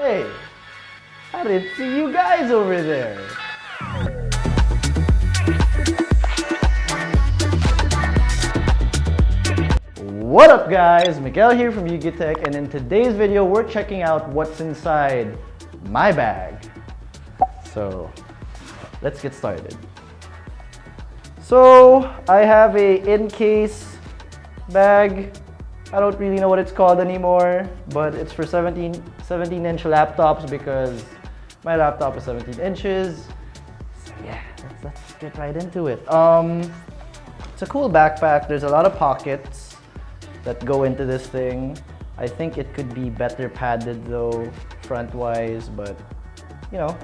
Hey, I didn't see you guys over there. What up guys, Miguel here from YugaTech, and in today's video we're checking out what's inside my bag. So let's get started. So I have a in-case bag. I don't really know what it's called anymore, but it's for 17-inch laptops because my laptop is 17 inches. So yeah, let's get right into it. It's a cool backpack. There's a lot of pockets that go into this thing. I think it could be better padded though, front-wise, but you know,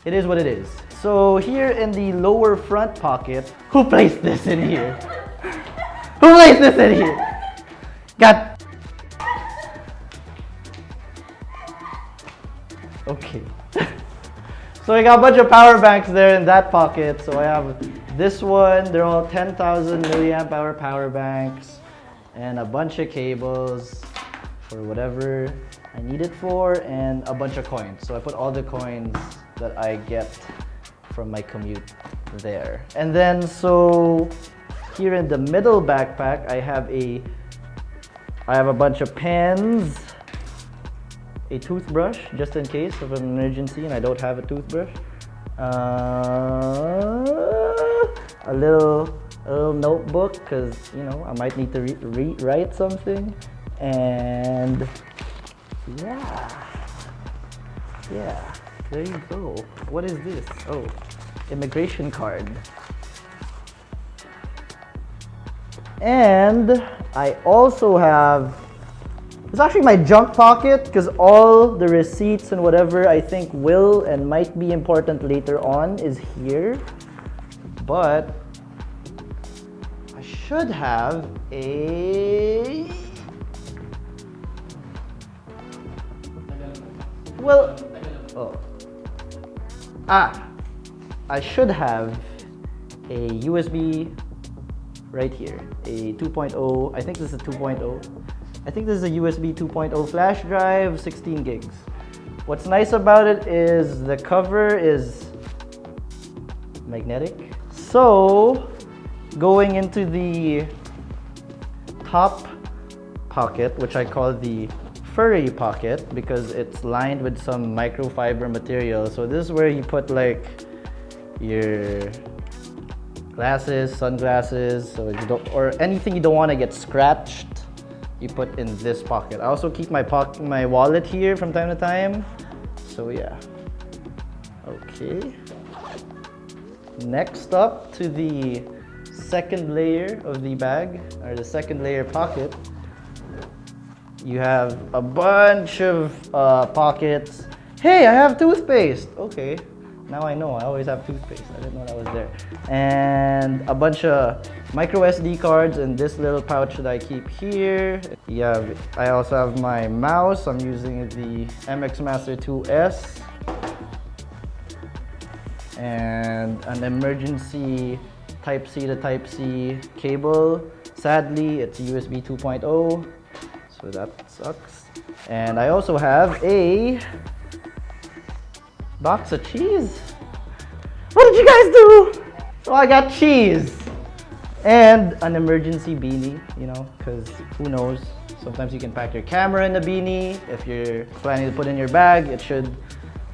it is what it is. So here in the lower front pocket, who placed this in here? Who placed this in here? God. Okay. So I got a bunch of power banks there in that pocket. So I have this one. They're all 10,000 milliamp hour power banks, and a bunch of cables for whatever I need it for, and a bunch of coins. So I put all the coins that I get from my commute there. And then so here in the middle backpack, I have a bunch of pens, a toothbrush just in case of an emergency and I don't have a toothbrush, a little notebook because you know I might need to write something, and yeah, there you go. What is this? Oh, immigration card. And I also have, it's actually my junk pocket because all the receipts and whatever I think will and might be important later on is here. But I should have a, well, I should have a USB right here, a 2.0, I think this is a 2.0. I think this is a USB 2.0 flash drive, 16 gigs. What's nice about it is the cover is magnetic. So going into the top pocket, which I call the furry pocket because it's lined with some microfiber material. So this is where you put like your glasses, sunglasses, so you don't, or anything you don't want to get scratched, you put in this pocket. I also keep my wallet here from time to time. So yeah. Okay. Next up to the second layer of the bag, or the second layer pocket, you have a bunch of pockets. Hey, I have toothpaste. Okay. Now I know, I always have toothpaste. I didn't know that was there. And a bunch of micro SD cards in this little pouch that I keep here. Yeah, I also have my mouse. I'm using the MX Master 2S. And an emergency Type-C to Type-C cable. Sadly, it's USB 2.0, so that sucks. And I also have a box of cheese. What did you guys do? So I got cheese and an emergency beanie, you know, because who knows, sometimes you can pack your camera in a beanie. If you're planning to put in your bag, it should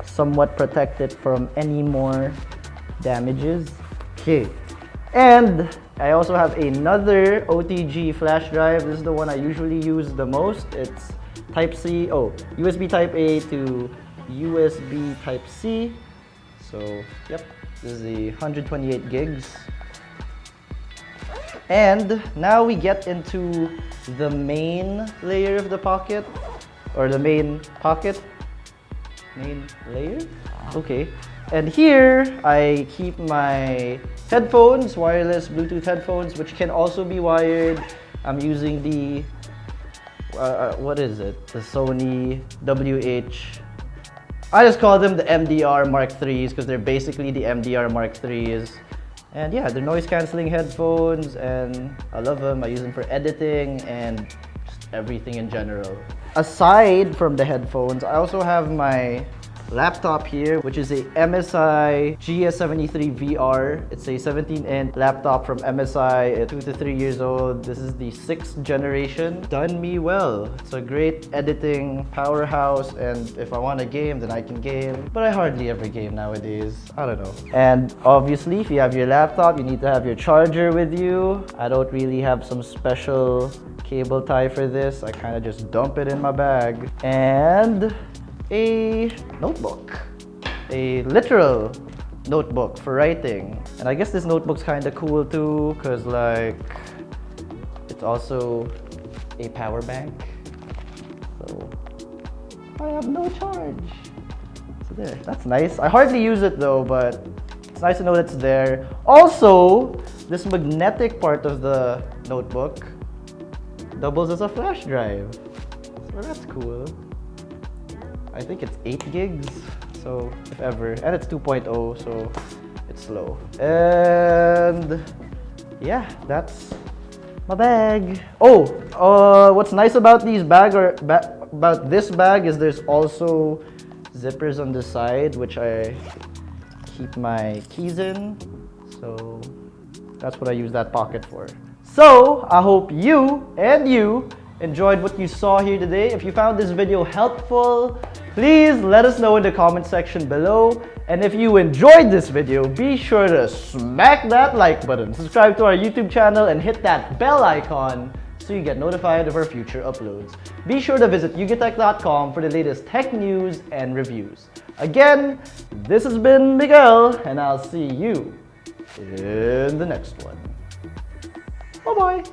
somewhat protect it from any more damages. Okay, and I also have another OTG flash drive. This is the one I usually use the most. It's Type-C, USB Type-A to USB Type-C. So yep, this is the 128 gigs. And now we get into the main layer of the pocket, or the main pocket. Main layer? Okay. And here I keep my headphones, wireless Bluetooth headphones, which can also be wired. I'm using the what is it? The Sony WH. I just call them the MDR Mark IIIs because they're basically the MDR Mark IIIs. And yeah, they're noise cancelling headphones and I love them. I use them for editing and just everything in general. aside from the headphones, I also have my laptop here, which is a MSI GS73 VR. It's a 17-inch laptop from MSI, 2 to 3 years old. This is the 6th generation. Done me well. It's a great editing powerhouse, and if I want to game, then I can game. But I hardly ever game nowadays. I don't know. And obviously, if you have your laptop, you need to have your charger with you. I don't really have some special cable tie for this. I kind of just dump it in my bag. And a notebook, a literal notebook for writing. And I guess this notebook's kind of cool too, because like it's also a power bank, so I have no charge. So there, that's nice. I hardly use it though, but it's nice to know that's there. Also, this magnetic part of the notebook doubles as a flash drive, so that's cool. I think it's 8 gigs, so if ever, and it's 2.0, so it's slow. And yeah, that's my bag. Oh, what's nice about these about this bag is there's also zippers on the side, which I keep my keys in. So that's what I use that pocket for. So I hope you enjoyed what you saw here today. If you found this video helpful, please let us know in the comment section below. And if you enjoyed this video, be sure to smack that like button, subscribe to our YouTube channel, and hit that bell icon so you get notified of our future uploads. Be sure to visit YugaTech.com for the latest tech news and reviews. Again, this has been Miguel, and I'll see you in the next one. Bye-bye.